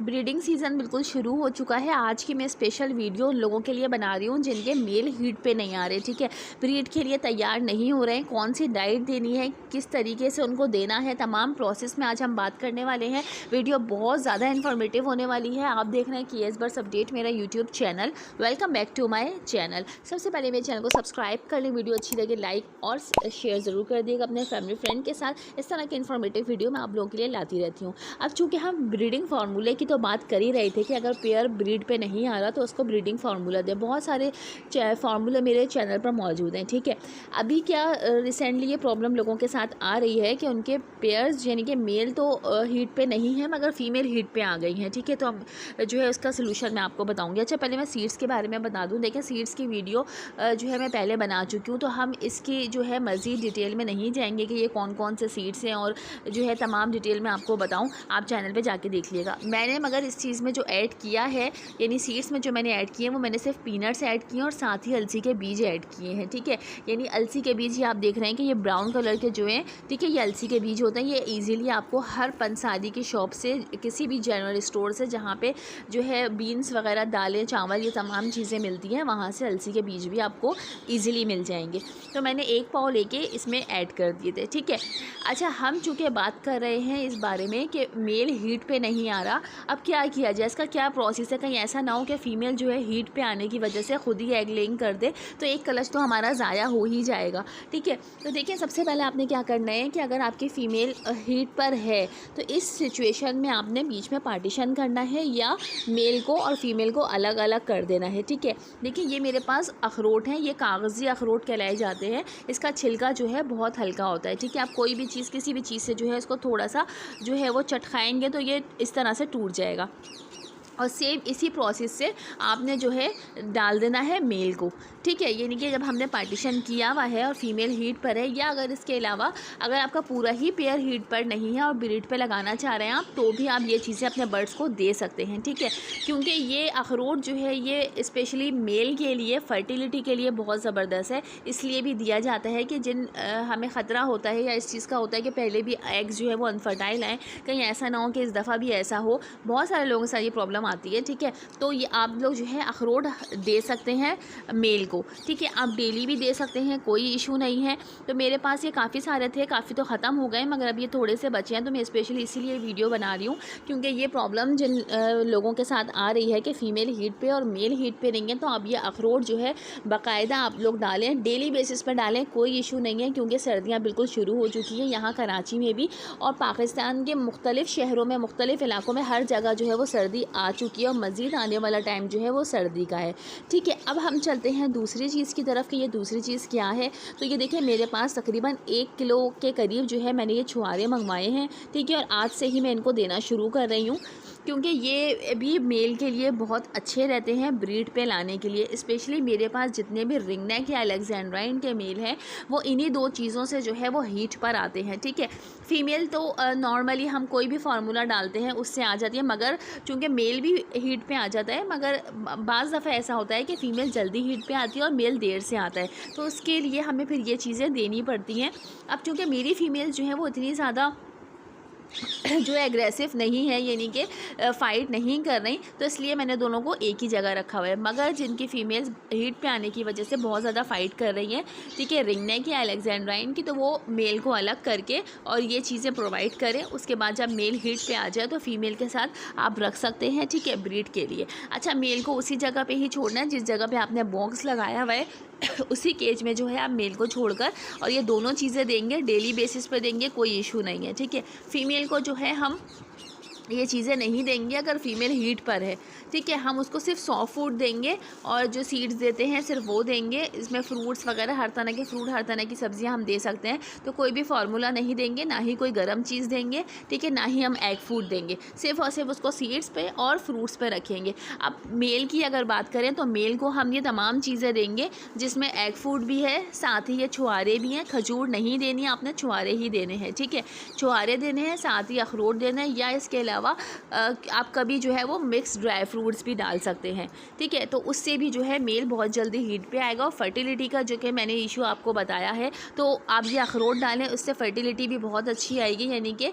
Breeding season बिल्कुल शुरू हो चुका है। आज की मैं स्पेशल वीडियो उन लोगों के लिए बना रही हूँ जिनके मेल हीट पे नहीं आ रहे, ठीक है, ब्रीड के लिए तैयार नहीं हो रहे हैं, कौन सी डाइट देनी है, किस तरीके से उनको देना है, तमाम प्रोसेस में आज हम बात करने वाले हैं। वीडियो बहुत ज़्यादा इन्फॉर्मेटिव होने वाली है। आप देख रहे हैं केएस बर्ड्स अपडेट, मेरा YouTube channel. Welcome back to my channel. सबसे पहले मेरे चैनल को सब्सक्राइब कर लें, वीडियो अच्छी लगे लाइक और शेयर ज़रूर कर दिएगा अपने फैमिली फ्रेंड के साथ। इस तरह के इन्फॉर्मेटिव वीडियो मैं आप लोगों के लिए लाती रहती हूँ। अब चूँकि हम ब्रीडिंग फार्मूले की तो बात कर ही रहे थे कि अगर पेयर ब्रीड पे नहीं आ रहा तो उसको ब्रीडिंग फार्मूला दें। बहुत सारे फार्मूले मेरे चैनल पर मौजूद हैं, ठीक है। अभी क्या रिसेंटली ये प्रॉब्लम लोगों के साथ आ रही है कि उनके पेयर्स यानी कि मेल तो हीट पे नहीं है मगर फीमेल हीट पे आ गई हैं, ठीक है। तो हम जो है उसका सोल्यूशन मैं आपको बताऊंगी। अच्छा, पहले मैं सीड्स के बारे में बता दूं। देखें, सीड्स की वीडियो जो है मैं पहले बना चुकी हूँ, तो हम इसकी जो है मज़ीद डिटेल में नहीं जाएंगे कि ये कौन कौन से सीड्स हैं और जो है तमाम डिटेल में आपको बताऊँ। आप चैनल पे जाके देख लीजिएगा। मैंने मगर इस चीज़ में जो ऐड किया है, यानी सीड्स में जो मैंने ऐड किए हैं वो मैंने सिर्फ पीनट्स ऐड किए हैं और साथ ही अलसी के बीज ऐड किए हैं, ठीक है। यानी अलसी के बीज ये आप देख रहे हैं कि ये ब्राउन कलर के जो हैं, ठीक है, ये अलसी के बीज होते हैं। ये ईजिली आपको हर पंसारी की शॉप से, किसी भी जनरल स्टोर से जहाँ पे जो है बीन्स वगैरह, दालें, चावल, ये तमाम चीज़ें मिलती हैं, वहाँ से अलसी के बीज भी आपको ईजिली मिल जाएंगे। तो मैंने 1 पाव लेके इसमें ऐड कर दिए थे, ठीक है। अच्छा, हम चूँकि बात कर रहे हैं इस बारे में कि मेल हीट पे नहीं आ रहा, अब क्या किया जाए, इसका क्या प्रोसेस है। कहीं ऐसा ना हो कि फ़ीमेल जो है हीट पे आने की वजह से खुद ही एग लेइंग कर दे, तो एक कलश तो हमारा ज़ाया हो ही जाएगा, ठीक है। तो देखिए, सबसे पहले आपने क्या करना है कि अगर आपकी फ़ीमेल हीट पर है तो इस सिचुएशन में आपने बीच में पार्टीशन करना है या मेल को और फीमेल को अलग अलग कर देना है, ठीक है। देखिए, ये मेरे पास अखरोट हैं, ये कागज़ी अखरोट कहलाए जाते हैं। इसका छिलका जो है बहुत हल्का होता है, ठीक है। आप कोई भी चीज़, किसी भी चीज़ से जो है इसको थोड़ा सा जो है वो चटखाएंगे तो ये इस तरह से टूट जाएगा। और सेम इसी प्रोसेस से आपने जो है डाल देना है मेल को, ठीक है। यानी कि जब हमने पार्टीशन किया हुआ है और फीमेल हीट पर है, या अगर इसके अलावा अगर आपका पूरा ही पेयर हीट पर नहीं है और ब्रीड पे लगाना चाह रहे हैं आप, तो भी आप ये चीज़ें अपने बर्ड्स को दे सकते हैं, ठीक है। क्योंकि ये अखरोट जो है ये स्पेशली मेल के लिए, फर्टिलिटी के लिए बहुत ज़बरदस्त है। इसलिए भी दिया जाता है कि जिन हमें ख़तरा होता है या इस चीज़ का होता है कि पहले भी एग्स जो है वो अनफर्टाइल आएँ, कहीं ऐसा ना हो कि इस दफ़ा भी ऐसा हो। बहुत सारे लोगों के साथ ये प्रॉब्लम आती है, ठीक है। तो ये आप लोग जो है अखरोट दे सकते हैं मेल को, ठीक है। आप डेली भी दे सकते हैं, कोई इशू नहीं है। तो मेरे पास ये काफ़ी सारे थे, काफ़ी तो ख़त्म हो गए मगर अब ये थोड़े से बचे हैं, तो मैं स्पेशली इसीलिए वीडियो बना रही हूँ क्योंकि ये प्रॉब्लम जिन लोगों के साथ आ रही है कि फ़ीमेल हीट पे और मेल हीट पे नहीं है, तो अब ये अखरोट जो है बाकायदा आप लोग डालें, डेली बेसिस पर डालें, कोई इशू नहीं है। क्योंकि सर्दियाँ बिल्कुल शुरू हो चुकी हैं यहाँ कराची में भी, और पाकिस्तान के मुख्तलिफ़ शहरों में, मुख्तलिफ़ इलाकों में हर जगह जो है वो सर्दी आ चुकी है और मज़ीद आने वाला टाइम जो है वो सर्दी का है, ठीक है। अब हम चलते हैं दूसरी चीज़ की तरफ कि ये दूसरी चीज़ क्या है। तो ये देखिए, मेरे पास तकरीबन 1 किलो के करीब जो है मैंने ये छुहारे मंगवाए हैं, ठीक है। और आज से ही मैं इनको देना शुरू कर रही हूँ क्योंकि ये भी मेल के लिए बहुत अच्छे रहते हैं ब्रीड पे लाने के लिए। स्पेशली मेरे पास जितने भी रिंगनेक या अलेक्जेंड्राइन के मेल हैं वो इन्हीं 2 चीज़ों से जो है वो हीट पर आते हैं, ठीक है। फ़ीमेल तो नॉर्मली हम कोई भी फार्मूला डालते हैं उससे आ जाती है, मगर चूँकि मेल भी हीट पे आ जाता है, मगर बाज़ दफ़ा ऐसा होता है कि फ़ीमेल जल्दी हीट पे आती है और मेल देर से आता है, तो उसके लिए हमें फिर ये चीज़ें देनी पड़ती हैं। अब चूँकि मेरी फ़ीमेल जो है वो इतनी ज़्यादा जो एग्रेसिव नहीं है, यानी कि फ़ाइट नहीं कर रही, तो इसलिए मैंने दोनों को एक ही जगह रखा हुआ है। मगर जिनकी फ़ीमेल्स हीट पे आने की वजह से बहुत ज़्यादा फ़ाइट कर रही हैं, ठीक है, रिंगनेक या अलेक्जेंड्राइन की, तो वो मेल को अलग करके और ये चीज़ें प्रोवाइड करें। उसके बाद जब मेल हीट पे आ जाए तो फ़ीमेल के साथ आप रख सकते हैं, ठीक है, ब्रीड के लिए। अच्छा, मेल को उसी जगह पर ही छोड़ना है जिस जगह पर आपने बॉक्स लगाया हुआ है उसी केज में जो है आप मेल को छोड़कर, और ये दोनों चीज़ें देंगे, डेली बेसिस पे देंगे, कोई इशू नहीं है, ठीक है। फ़ीमेल को जो है हम ये चीज़ें नहीं देंगे अगर फीमेल हीट पर है, ठीक है। हम उसको सिर्फ सॉफ्ट फूड देंगे और जो सीड्स देते हैं सिर्फ वो देंगे। इसमें फ्रूट्स वगैरह, हर तरह के फ्रूट, हर तरह की सब्जियां हम दे सकते हैं। तो कोई भी फार्मूला नहीं देंगे, ना ही कोई गर्म चीज़ देंगे, ठीक है, ना ही हम एग फूड देंगे। सिर्फ और सिर्फ उसको सीड्स पे और फ्रूट्स पे रखेंगे। अब मेल की अगर बात करें तो मेल को हम ये तमाम चीज़ें देंगे जिसमें एग फूड भी है, साथ ही ये छुहारे भी हैं। खजूर नहीं देनी है आपने, छुहारे ही देने हैं, ठीक है। छुहारे देने हैं, साथ ही अखरोट देना है, या इसके अलावा आप कभी जो है वो मिक्स ड्राई फ्रूट फ्रूट्स भी डाल सकते हैं, ठीक है। तो उससे भी जो है मेल बहुत जल्दी हीट पे आएगा। और फर्टिलिटी का जो कि मैंने इशू आपको बताया है, तो आप ये अखरोट डालें, उससे फर्टिलिटी भी बहुत अच्छी आएगी, यानी कि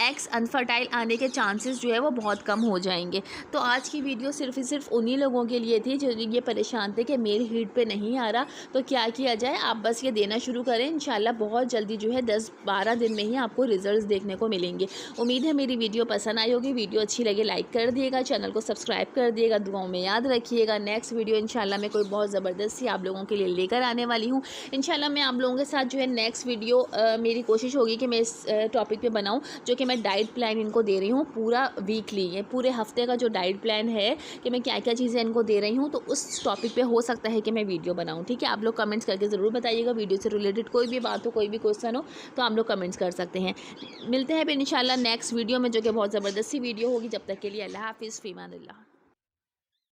एग्स अनफर्टाइल आने के चांसेस जो है वो बहुत कम हो जाएंगे। तो आज की वीडियो सिर्फ उन्हीं लोगों के लिए थी जो ये परेशान थे कि मेल हीट पे नहीं आ रहा। तो क्या किया जाए, आप बस ये देना शुरू करें, इंशाल्लाह बहुत जल्दी जो है 10-12 दिन में ही आपको रिजल्ट्स देखने को मिलेंगे। उम्मीद है मेरी वीडियो पसंद आई होगी। वीडियो अच्छी लगे लाइक कर दिएगा, चैनल को सब्सक्राइब कर दिएगा, दुआओं में याद रखिएगा। नेक्स्ट वीडियो इंशाल्लाह मैं कोई बहुत ज़बरदस्त सी आप लोगों के लिए लेकर आने वाली हूँ। इंशाल्लाह मैं आप लोगों के साथ जो है नेक्स्ट वीडियो मेरी कोशिश होगी कि मैं इस टॉपिक पे बनाऊँ, जो कि मैं डाइट प्लान इनको दे रही हूँ पूरा वीकली, ये पूरे हफ्ते का जो डाइट प्लान है कि मैं क्या क्या चीज़ें इनको दे रही हूँ, तो उस टॉपिक पे हो सकता है कि मैं वीडियो बनाऊँ, ठीक है। आप लोग कमेंट्स करके ज़रूर बताइएगा, वीडियो से रिलेटेड कोई भी बात हो, कोई भी क्वेश्चन हो, तो आप लोग कमेंट्स कर सकते हैं। मिलते हैं फिर इंशाल्लाह नेक्स्ट वीडियो में, जो कि बहुत ज़बरदस्त सी वीडियो होगी। जब तक के लिए अल्लाह हाफिज़, फ़ी अमान अल्लाह।